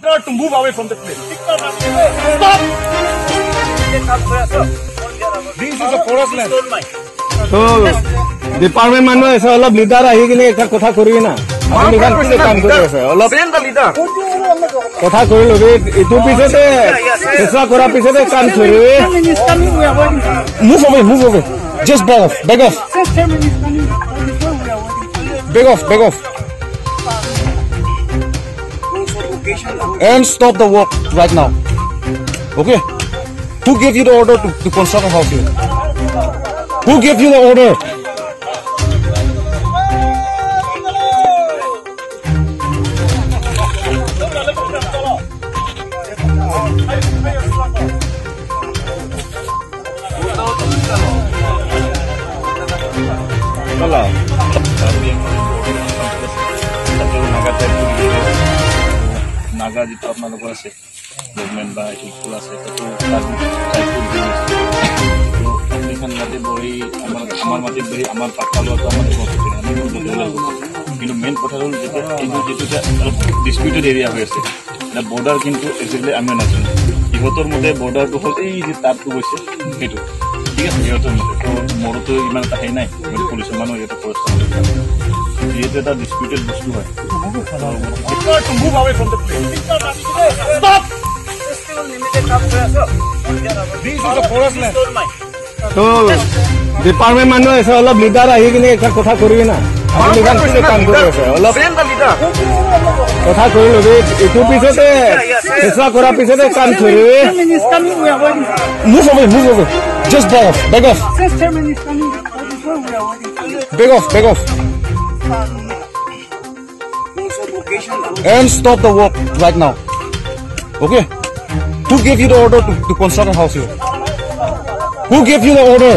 To move away from the place. Stop! This is a forest land. So, department man is all of leader. He can make a kotha kurina. All the leader. Kotha kuru. Two pieces. Extra kora pieces. Come through. Move away. Move away. Just beg off. Beg off. Beg off. Beg off. And stop the work right now. Okay? Who gave you the order to construct a house here? Who gave you the order? Hello. Naga di top mana kuasa, government by equal as itu kan nanti beri amar mati beri amar pakal atau amar কিন্তু main কথা হল যেটা disputed area হয়েছে না border কিন্তু exactly আমি নাজানো ইহতৰ মতে বৰ্ডাৰটো হল এই যে তাৰটো গৈছে সেইটো ঠিক আছে ইহতৰ মতে তো মোৰতো ইমান এটা নাই পুলিচৰ মানুহ এটা ফৰেষ্ট যেহেতু এটা ডিসপিউটেড বস্তু হয় to move away from the place. Stop! This is a forest land. So, department man is all of leader. He can make a kotha kurina. All the leader. Kotha kuru. Two pieces. Extra kora pieces. Come through. Move away. Move away. Just beg off. Beg off. Beg off. Beg off. And stop the work right now. Okay? Who gave you the order to construct a house here? Who gave you the order?